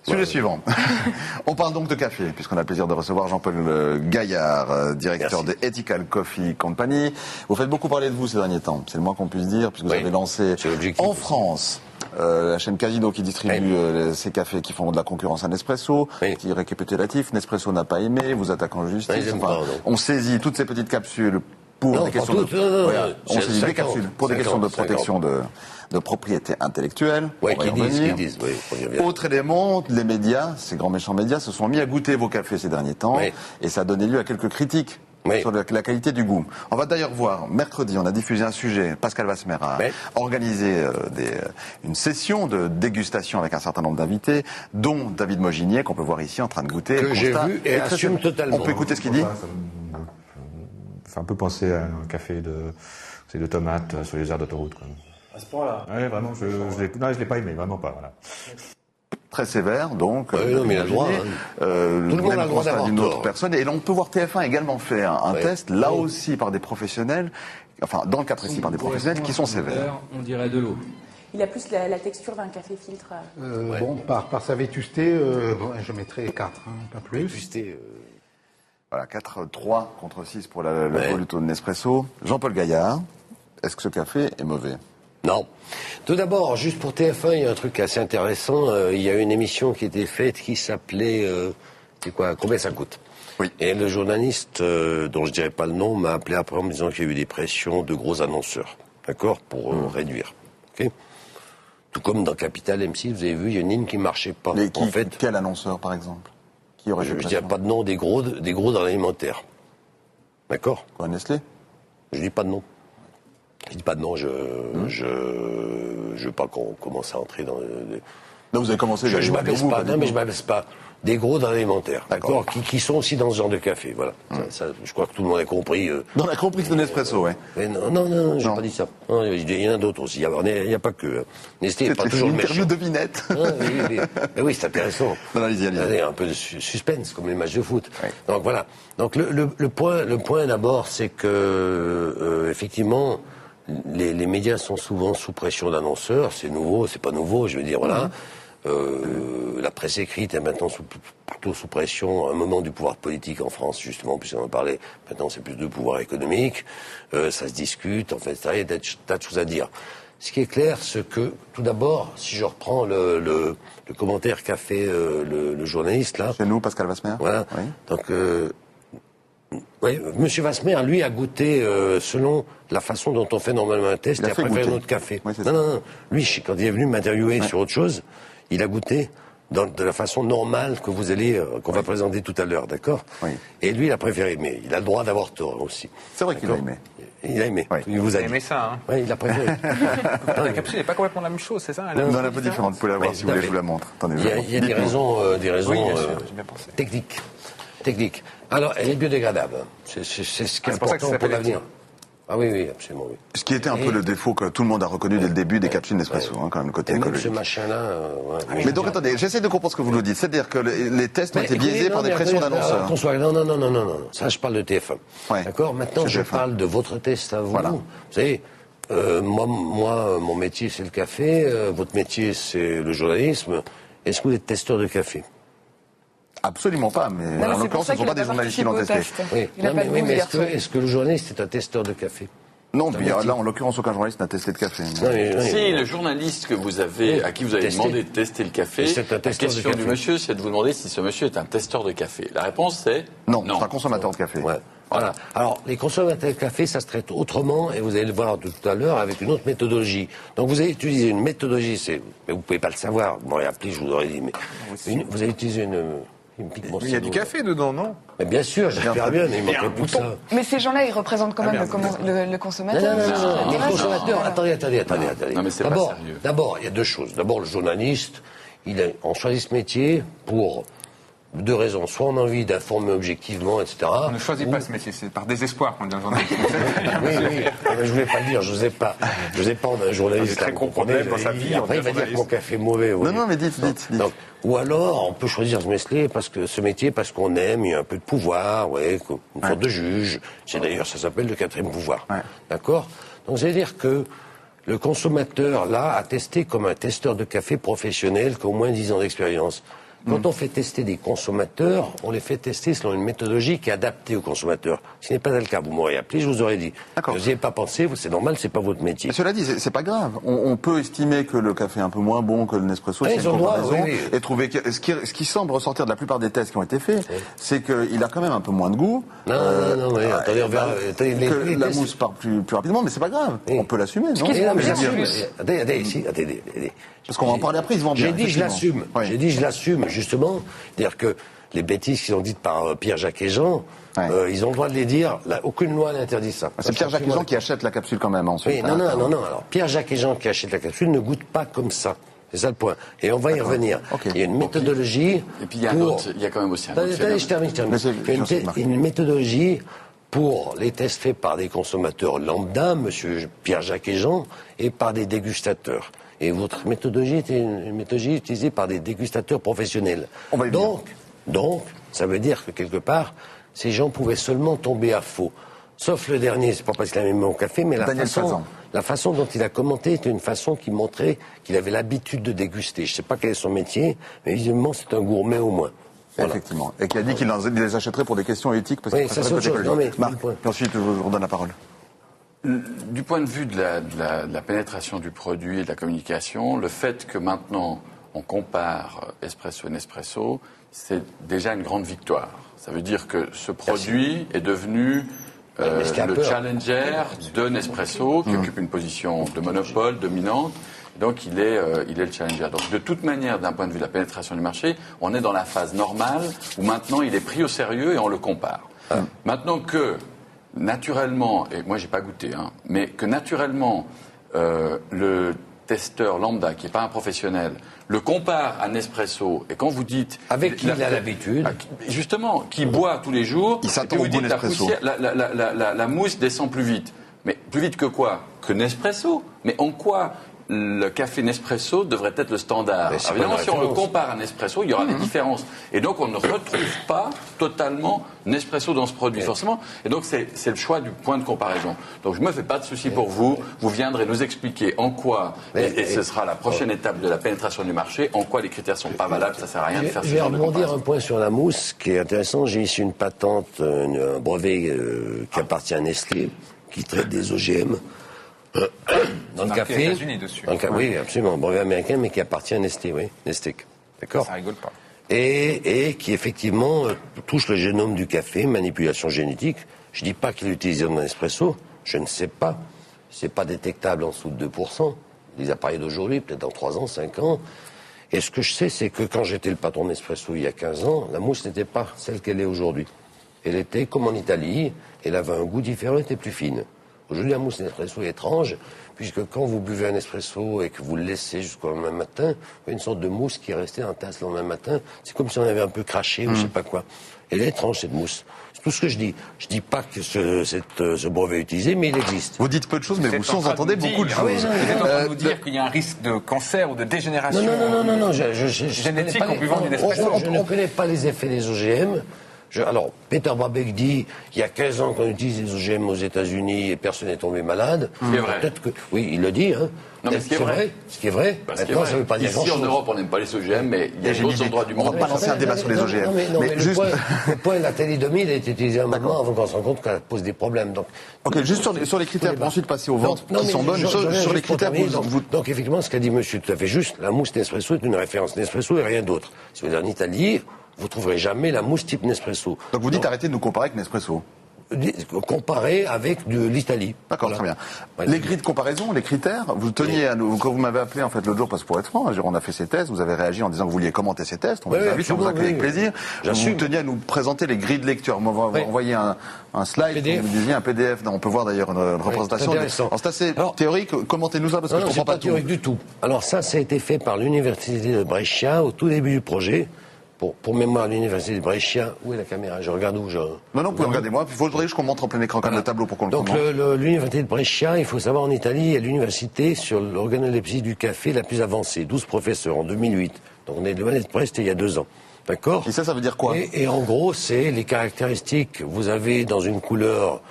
Sujet suivant. On parle donc de café, puisqu'on a le plaisir de recevoir Jean-Paul Gaillard, directeur de Ethical Coffee Company. Vous faites beaucoup parler de vous ces derniers temps, c'est le moins qu'on puisse dire, puisque vous avez lancé en France la chaîne Casino qui distribue ces cafés qui font de la concurrence à Nespresso, qui est récapitulatif. Nespresso n'a pas aimé, vous attaquant en justice. On saisit toutes ces petites capsules pour des questions on saisit des capsules pour des questions de protection de propriété intellectuelle. Autre élément, les médias, ces grands méchants médias, se sont mis à goûter vos cafés ces derniers temps, et ça a donné lieu à quelques critiques sur la qualité du goût. On va d'ailleurs voir, mercredi, on a diffusé un sujet, Pascal Vasmer a organisé une session de dégustation avec un certain nombre d'invités, dont David Moginier, qu'on peut voir ici en train de goûter. Que j'ai vu et assume totalement. On peut écouter ce qu'il dit. Ça fait un peu penser à un café de tomates sur les aires d'autoroute. À ce point-là. Oui, vraiment, je l'ai pas aimé, vraiment pas. Voilà. Très sévère, donc. Non, mais il a le droit. Tout le monde a le droit d'avoir d'une autre personne. Et l'on peut voir TF1 également faire un test, là aussi par des professionnels, enfin, dans le cas précis par des professionnels qui sont sévères. On dirait de l'eau. Il a plus la texture d'un café filtre. Bon, par sa vétusté, je mettrais 4, pas plus. Vétusté. Voilà, 4-3 contre 6 pour le Voluto de Nespresso. Jean-Paul Gaillard, est-ce que ce café est mauvais ? Non. Tout d'abord, juste pour TF1, il y a un truc assez intéressant. Il y a une émission qui était faite qui s'appelait... c'est quoi ? Combien ça coûte ? Oui. Et le journaliste, dont je dirais pas le nom, m'a appelé après en me disant qu'il y a eu des pressions de gros annonceurs. D'accord ? Pour réduire. Ok ? Tout comme dans Capital M6, vous avez vu, il y a une ligne qui marchait pas. Mais en fait, quel annonceur, par exemple ? Qui aurait je ne dirais pas de nom des gros dans l'alimentaire. D'accord ? Quoi, Nestlé ? Je dis pas de nom. Je dis pas de nom, je veux pas qu'on commence à entrer dans... Non, vous avez commencé... Je m'abaisse pas, non mais je m'abaisse pas. Des gros dans l'alimentaire, d'accord, qui sont aussi dans ce genre de café, voilà. Ça, je crois que tout le monde a compris. On a compris que c'était Nespresso, ouais. Non, j'ai pas dit ça. Non, il y en a d'autres aussi, il n'y a pas que... Nestlé n'est pas toujours le méchant. C'est une interview devinette. Mais oui, c'est intéressant. Non, allez-y. Un peu de suspense, comme les matchs de foot. Ouais. Donc voilà. Donc le point d'abord, c'est que, effectivement... Les médias sont souvent sous pression d'annonceurs, c'est nouveau, c'est pas nouveau, je veux dire, voilà. La presse écrite est maintenant plutôt sous pression, à un moment du pouvoir politique en France, justement, puisqu'on en parlait, maintenant c'est plus de pouvoir économique, ça se discute, en fait, il y a des tas de choses à dire. Ce qui est clair, c'est que, tout d'abord, si je reprends le commentaire qu'a fait le journaliste, là... Chez nous, Pascal Vasmer. Voilà, donc... Oui, Monsieur Vasmer, lui, a goûté selon la façon dont on fait normalement un test, et a préféré notre café. Oui, non. Lui, quand il est venu m'interviewer sur autre chose, il a goûté de la façon normale que qu'on va présenter tout à l'heure, d'accord ? Oui. Et lui, il a préféré, mais il a le droit d'avoir tort aussi. C'est vrai qu'il a aimé. Il a aimé. Oui. Il vous a aimé ça, hein ? Oui, il a préféré. La capsule n'est pas complètement la même chose, c'est ça ? Non, elle est un peu différente. Vous pouvez la voir si vous voulez, je vous la montre. Attendez, il y a des raisons oui, j'ai bien pensé. techniques. Alors, elle est biodégradable. C'est ce qui est important pour l'avenir. Ah oui, absolument, oui. Ce qui était un peu le défaut que tout le monde a reconnu dès le début des capsules Nespresso, quand même, le côté écologique. Ce machin-là... Mais donc, attendez, j'essaie de comprendre ce que vous nous dites. C'est-à-dire que les tests ont été biaisés par des pressions d'annonceurs. Non. Ça, je parle de TF1. Ouais. D'accord ? Maintenant, je parle de votre test à vous. Voilà. Vous savez, moi, mon métier, c'est le café. Votre métier, c'est le journalisme. Est-ce que vous êtes testeur de café ? Absolument pas, mais en l'occurrence, ce ne sont pas des journalistes qui l'ont testé. Oui, mais est-ce que le journaliste est un testeur de café ? Non, là, en l'occurrence, aucun journaliste n'a testé de café. Si le journaliste à qui vous avez demandé de tester le café, la question du monsieur, c'est de vous demander si ce monsieur est un testeur de café. La réponse, c'est non. C'est un consommateur de café. Ouais. Voilà. Alors, les consommateurs de café, ça se traite autrement, et vous allez le voir tout à l'heure avec une autre méthodologie. Donc, vous avez utilisé une méthodologie, mais vous pouvez pas le savoir. Vous m'auriez appelé, je vous aurais dit, mais vous avez utilisé il y a du café dedans, non ? Mais bien sûr, j'espère bien, mais il manquerait plus que ça. Mais ces gens-là, ils représentent quand même le consommateur. Non, les consommateurs, attendez. Non, mais c'est pas sérieux. D'abord, il y a deux choses. D'abord, le journaliste, on choisit ce métier pour deux raisons. Soit on a envie d'informer objectivement, etc. On ne choisit pas ce métier, c'est par désespoir qu'on devient journaliste. Oui. Je voulais pas le dire, je n'osais pas. Je n'osais pas, on a un journaliste. C'est très comprenable dans sa vie. Après, il va dire que mon café est mauvais. Oui. Non, mais dites. Donc, ou alors, on peut choisir ce métier parce qu'on aime, il y a un peu de pouvoir, une sorte de juge. C'est d'ailleurs, ça s'appelle le quatrième pouvoir. Ouais. D'accord ? Donc, ça veut dire que le consommateur, là, a testé comme un testeur de café professionnel qui a au moins 10 ans d'expérience. Quand on fait tester des consommateurs, on les fait tester selon une méthodologie qui est adaptée aux consommateurs. Ce n'est pas le cas. Vous m'aurez appelé, je vous aurais dit. Vous n'y avez pas pensé, c'est normal, c'est pas votre métier. Mais cela dit, c'est pas grave. On peut estimer que le café est un peu moins bon que le Nespresso, c'est une comparaison, et trouver que ce qui semble ressortir de la plupart des tests qui ont été faits, c'est qu'il a quand même un peu moins de goût. Non, attendez, on verra. Que la mousse part plus rapidement, mais c'est pas grave. On peut l'assumer, non? Attendez. Parce qu'on va en parler après, ils se vendent bien. J'ai dit je l'assume. J'ai dit je l'assume, justement. C'est-à-dire que les bêtises qui sont dites par Pierre, Jacques et Jean, ils ont le droit de les dire. Aucune loi n'interdit ça. C'est Pierre, Jacques et Jean qui achètent la capsule quand même ensuite. Oui, non. Alors, Pierre, Jacques et Jean qui achètent la capsule ne goûtent pas comme ça. C'est ça le point. Et on va y revenir. Il y a une méthodologie. Et puis il y a quand même aussi un autre. Attendez, je termine. Une méthodologie pour les tests faits par des consommateurs lambda, monsieur Pierre, Jacques et Jean, et par des dégustateurs. Et votre méthodologie était une méthodologie utilisée par des dégustateurs professionnels. Donc, ça veut dire que quelque part, ces gens pouvaient seulement tomber à faux. Sauf le dernier, c'est pas parce qu'il avait mis mon café, mais la façon dont il a commenté était une façon qui montrait qu'il avait l'habitude de déguster. Je sais pas quel est son métier, mais visiblement c'est un gourmet au moins. Voilà. Effectivement. Et qui a dit qu'il les achèterait pour des questions éthiques parce qu'il préférait peut-être écologique. Marc, puis ensuite je vous redonne la parole. Du point de vue de la pénétration du produit et de la communication, le fait que maintenant on compare espresso et Nespresso, c'est déjà une grande victoire. Ça veut dire que ce produit est devenu le challenger de Nespresso, qui occupe une position de monopole dominante. Donc il est le challenger. Donc de toute manière, d'un point de vue de la pénétration du marché, on est dans la phase normale où maintenant il est pris au sérieux et on le compare. Maintenant que naturellement, et moi j'ai pas goûté, mais que naturellement le testeur lambda, qui n'est pas un professionnel, le compare à Nespresso, et quand vous dites... Avec qui il a l'habitude. Justement, qui boit tous les jours, il s'attend au bon Nespresso. La mousse descend plus vite. Mais plus vite que quoi? Que Nespresso. Mais en quoi le café Nespresso devrait être le standard? Évidemment, si on le compare à Nespresso, il y aura des différences. Et donc, on ne retrouve pas totalement Nespresso dans ce produit, forcément. Et donc, c'est le choix du point de comparaison. Donc, je ne me fais pas de soucis pour vous. Vous viendrez nous expliquer en quoi, et ce sera la prochaine étape de la pénétration du marché, en quoi les critères ne sont pas valables. Ça ne sert à rien de faire ce genre de comparaison. Je vais rebondir un point sur la mousse, qui est intéressant. J'ai ici une patente, un brevet qui appartient à Nestlé, qui traite des OGM. Dans le café, États-Unis dessus. Oui, absolument, un brevet américain, mais qui appartient à Nestlé, Nestlé. D'accord. Ça rigole pas. Et qui effectivement touche le génome du café, manipulation génétique. Je dis pas qu'il est utilisé dans l'espresso, je ne sais pas. C'est pas détectable en dessous de 2%. Les appareils d'aujourd'hui, peut-être dans 3 ans, 5 ans. Et ce que je sais, c'est que quand j'étais le patron d'Nespresso il y a 15 ans, la mousse n'était pas celle qu'elle est aujourd'hui. Elle était comme en Italie, elle avait un goût différent, elle était plus fine. Aujourd'hui, la mousse Nespresso est étrange, puisque quand vous buvez un espresso et que vous le laissez jusqu'au lendemain matin, vous avez une sorte de mousse qui est restée dans la tasse le lendemain matin. C'est comme si on avait un peu craché ou je sais pas quoi. Elle est étrange, cette mousse. C'est tout ce que je dis. Je dis pas que ce brevet est utilisé, mais il existe. Vous dites peu de choses, mais vous sous-entendez beaucoup de choses. Vous êtes en train de nous dire qu'il y a un risque de cancer ou de dégénération Non. génétique en buvant du Nespresso. Je ne connais pas les effets des OGM. Alors, Peter Brabeck dit, il y a 15 ans qu'on utilise les OGM aux États-Unis et personne n'est tombé malade. Ce qui est vrai. Peut-être que, oui, il le dit, hein. Non, mais ce qui est vrai. Ce qui est vrai. Maintenant, ça veut pas dire Ici, en Europe, on n'aime pas les OGM, mais il y a d'autres endroits du monde. On va pas lancer un débat sur les OGM. Le point, la thalidomide a été utilisée un moment avant qu'on se rende compte qu'elle pose des problèmes. Donc, ok, juste sur les critères pour ensuite passer aux ventes qui sont bonnes. Sur les critères, donc, effectivement, ce qu'a dit monsieur tout à fait juste, la mousse Nespresso est une référence Nespresso et rien d'autre. Si vous allez en Italie, vous trouverez jamais la mousse type Nespresso. Donc vous dites arrêtez de nous comparer avec Nespresso. Comparé avec de l'Italie. D'accord, très bien. Les grilles de comparaison, les critères, vous teniez à nous, quand vous m'avez appelé en fait l'autre jour, parce que pour être franc, on a fait ces tests, vous avez réagi en disant que vous vouliez commenter ces tests, on vous invite, on vous accueille avec plaisir. Vous teniez à nous présenter les grilles de lecture. Moi, on va envoyer un slide, vous disiez un PDF, on peut voir d'ailleurs une représentation. Alors c'est assez théorique, commentez-nous ça parce que je comprends pas tout. Théorique du tout. Alors ça a été fait par l'université de Brescia au tout début du projet. Pour mémoire, l'université de Brescia, où est la caméra? Je regarde où je... Non, vous pouvez regarder moi, puis il faudrait que je montre en plein écran comme le tableau pour qu'on le commente. Donc l'université de Brescia, il faut savoir, en Italie, est l'université sur l'organolepsie du café la plus avancée, 12 professeurs en 2008. Donc on est loin d'être près, c'était il y a 2 ans. D'accord. Et ça veut dire quoi? Et en gros, c'est les caractéristiques. Vous avez dans une couleur,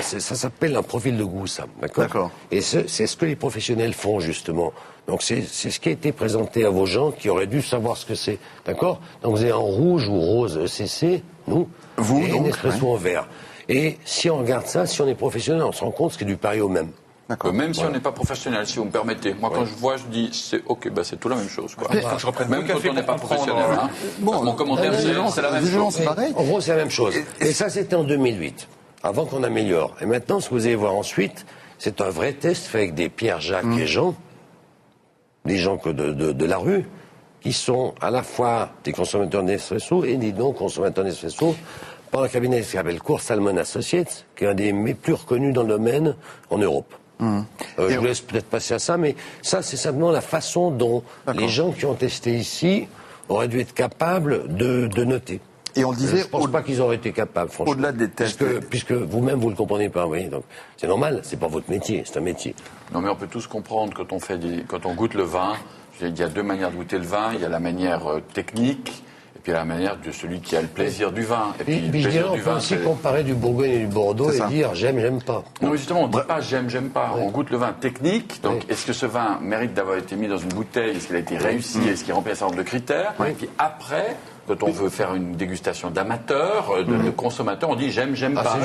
ça s'appelle un profil de goût, ça. D'accord. Et c'est ce que les professionnels font, justement. Donc c'est ce qui a été présenté à vos gens qui auraient dû savoir ce que c'est. D'accord. Donc vous avez en rouge ou rose ECC, nous, et un espresso en vert. Et si on regarde ça, si on est professionnel, on se rend compte que c'est du pari au même. Même si on n'est pas professionnel, si vous me permettez. Moi, quand je vois, je dis, c'est OK, c'est tout la même chose. Quoi. Même quand on n'est pas professionnel. Hein. Mon commentaire, c'est la même chose. C'est pareil. En gros, c'est la même chose. Et ça, c'était en 2008, avant qu'on améliore. Et maintenant, ce que vous allez voir ensuite, c'est un vrai test fait avec des Pierre, Jacques et Jean, des gens de la rue, qui sont à la fois des consommateurs d'espresso et des non-consommateurs d'espresso, par un cabinet qui s'appelle Court Salmon Associates, qui est un des plus reconnus dans le domaine en Europe. Je vous laisse peut-être passer à ça, mais ça, c'est simplement la façon dont les gens qui ont testé ici auraient dû être capables de noter. Et on le disait... Je ne pense pas qu'ils auraient été capables, franchement. Au-delà des tests... Puisque vous-même, vous ne le comprenez pas, oui. Donc, c'est normal, c'est pas votre métier, c'est un métier. Non, mais on peut tous comprendre quand on goûte le vin, il y a deux manières de goûter le vin. Il y a la manière technique, et puis la manière de celui qui a le plaisir du vin. Et puis je dirais, on peut aussi comparer du Bourgogne et du Bordeaux et dire j'aime, j'aime pas. Non, justement, on ne dit pas j'aime, j'aime pas. On goûte le vin technique. Donc, est-ce que ce vin mérite d'avoir été mis dans une bouteille? Est-ce qu'il a été réussi? Est-ce qu'il remplit un certain nombre de critères? Et puis après, quand on veut faire une dégustation d'amateur, de consommateur, on dit j'aime, j'aime pas.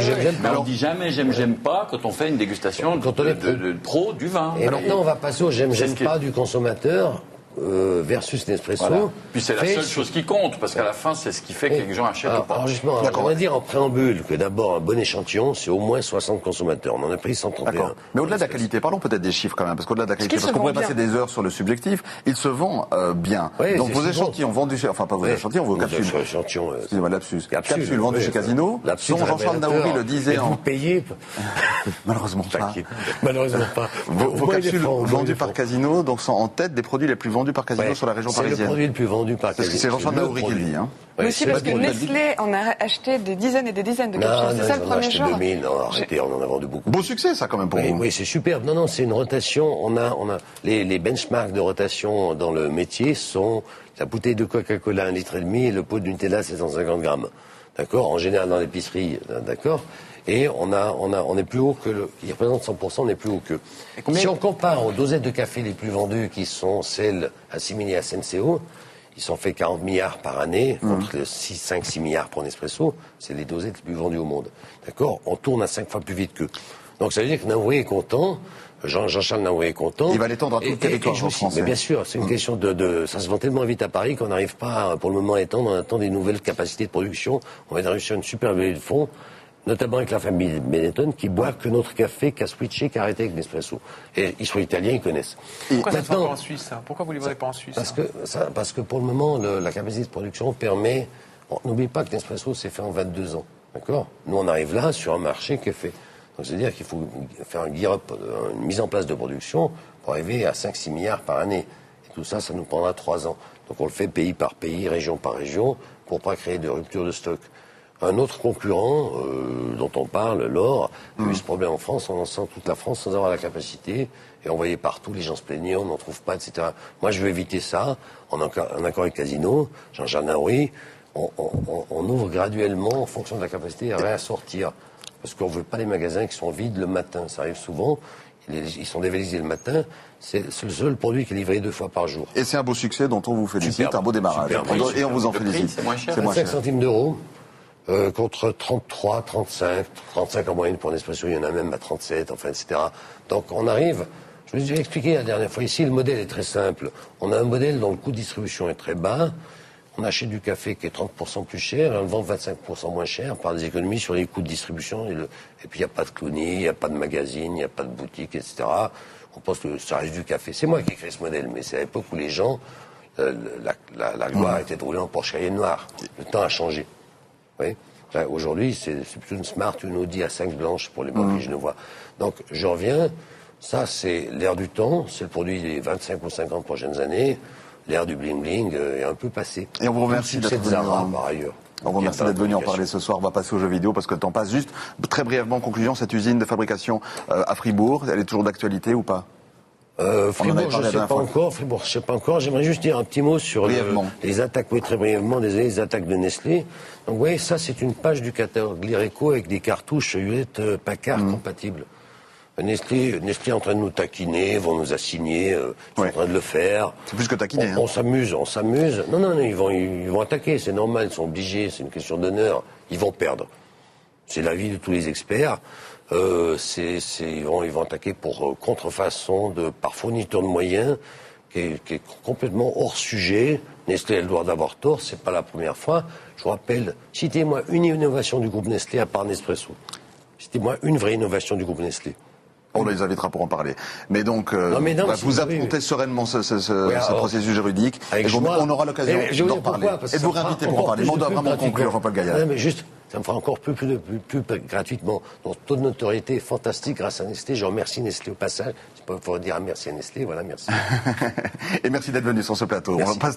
Mais on dit jamais j'aime pas quand on fait une dégustation de pro du vin. Et maintenant, on va passer au j'aime pas du consommateur. Versus Nespresso. Voilà. Puis c'est la seule chose qui compte, parce qu'à la fin, c'est ce qui fait que les gens achètent ou pas. Alors justement, on va dire en préambule que d'abord, un bon échantillon, c'est au moins 60 consommateurs. On en a pris 131. Mais au-delà de la qualité, parlons peut-être des chiffres quand même, parce qu'au-delà de la qualité, parce qu'on pourrait passer des heures sur le subjectif, il se vend bien. Donc vos échantillons vendus chez... Enfin, pas vos échantillons, vos capsules. Excusez-moi, lapsus. Capsules vendues chez Casino, sont Jean-Charles Naouri le disait en... Vous payez Malheureusement pas. Malheureusement pas. Vos capsules vendues par Casino donc sont en tête des produits les plus vendus par Casino sur la région parisienne. C'est le produit le plus vendu par Casino. C'est Jean-Charles Naouri qui le dit. Mais aussi parce que Nestlé en a acheté des dizaines et des dizaines de capsules. C'est ça le premier choix. 2000, non, arrêtez, on en a vendu beaucoup. Beau succès, ça, quand même, pour vous. Oui, c'est superbe. Non, c'est une rotation. On a les benchmarks de rotation dans le métier sont la bouteille de Coca-Cola 1,5 litre et le pot de Nutella 750 grammes. D'accord? En général, dans l'épicerie, d'accord? Et on est plus haut que il représente 100%, on est plus haut que. Si on compare aux dosettes de café les plus vendues, qui sont celles assimilées à SNCO, ils sont fait 40 milliards par année, contre 5-6 milliards pour Nespresso, c'est les dosettes les plus vendues au monde. D'accord? On tourne à 5 fois plus vite qu'eux. Donc ça veut dire que Naouri est content, Jean-Charles Naouri est content. Il va l'étendre à tout le territoire français. Mais bien sûr, c'est une question ça se vend tellement vite à Paris qu'on n'arrive pas, pour le moment, à étendre. On attend des nouvelles capacités de production. On va réussir une super levée de fonds, notamment avec la famille Benetton, qui boit que notre café, qui a switché, qui a arrêté avec Nespresso. Et ils sont italiens, ils connaissent. Pourquoi ça ne se vend pas en Suisse, ça? Pourquoi vous ne livrez pas en Suisse? Parce que pour le moment, la capacité de production permet... N'oubliez pas que Nespresso s'est fait en 22 ans. D'accord? Nous, on arrive là sur un marché qui est fait. Donc, c'est-à-dire qu'il faut faire un gear-up, une mise en place de production pour arriver à 5-6 milliards par année. Et tout ça, ça nous prendra 3 ans. Donc, on le fait pays par pays, région par région, pour pas créer de rupture de stock. Un autre concurrent dont on parle, l'or, a eu ce problème en France, on en sent toute la France sans avoir la capacité, et on voyait partout, les gens se plaignaient, on n'en trouve pas, etc. Moi, je veux éviter ça, en accord avec Casino, Jean-Charles Naouri, on ouvre graduellement en fonction de la capacité à réassortir. Parce qu'on ne veut pas les magasins qui sont vides le matin, ça arrive souvent, ils sont dévalisés le matin, c'est le seul produit qui est livré 2 fois par jour. Et c'est un beau succès dont on vous félicite, un beau démarrage. Et on vous en félicite. C'est moins cher. 25 centimes d'euros. Contre 33, 35 en moyenne pour Nespresso, il y en a même à 37, enfin, etc. Donc on arrive, je vous ai expliqué la dernière fois ici, le modèle est très simple. On a un modèle dont le coût de distribution est très bas, on achète du café qui est 30% plus cher, et on le vend 25% moins cher par des économies sur les coûts de distribution, et puis il n'y a pas de clownie, il n'y a pas de magazine, il n'y a pas de boutique, etc. On pense que ça reste du café. C'est moi qui ai créé ce modèle, mais c'est à l'époque où les gens, la gloire était de rouler en Porsche Cayenne noire. Le temps a changé. Oui. Aujourd'hui, c'est plutôt une Smart, une Audi A5 blanche pour les banquiers genevois. Donc, je reviens. Ça, c'est l'ère du temps. C'est le produit des 25 ou 50 prochaines années. L'ère du bling-bling est un peu passée. Et on vous remercie d'être venu. Par ailleurs. On vous remercie d'être venu en parler ce soir. On va passer aux jeux vidéo parce que le temps passe. Juste, très brièvement, en conclusion, cette usine de fabrication à Fribourg, elle est toujours d'actualité ou pas? Fribourg, je ne sais pas encore. Fribourg, je sais pas encore. J'aimerais juste dire un petit mot sur les attaques, oui, très brièvement, les attaques de Nestlé. Donc, vous voyez, ça, c'est une page du catalogue Lyreco avec des cartouches Hewlett Packard compatibles. Nestlé est en train de nous taquiner, vont nous assigner, ils sont en train de le faire. C'est plus que taquiner. On s'amuse. Non, ils vont attaquer, c'est normal, ils sont obligés, c'est une question d'honneur. Ils vont perdre. C'est l'avis de tous les experts. Ils vont attaquer pour contrefaçon par fourniture de moyens, qui est complètement hors sujet. Nestlé a le droit d'avoir tort, c'est pas la première fois. Je vous rappelle, citez-moi une innovation du groupe Nestlé à part Nespresso. Citez-moi une vraie innovation du groupe Nestlé. On les invitera pour en parler. Mais donc, vous affrontez sereinement ce processus juridique. On aura l'occasion d'en reparler. Et de vous réinviter pour en parler. On doit vraiment conclure, Jean-Paul Gaillard. Non, mais juste, ça me fera encore plus gratuitement. Donc, taux de notoriété fantastique grâce à Nestlé. Je remercie Nestlé au passage. Il faut dire merci à Nestlé. Voilà, merci. Et merci d'être venu sur ce plateau. On passe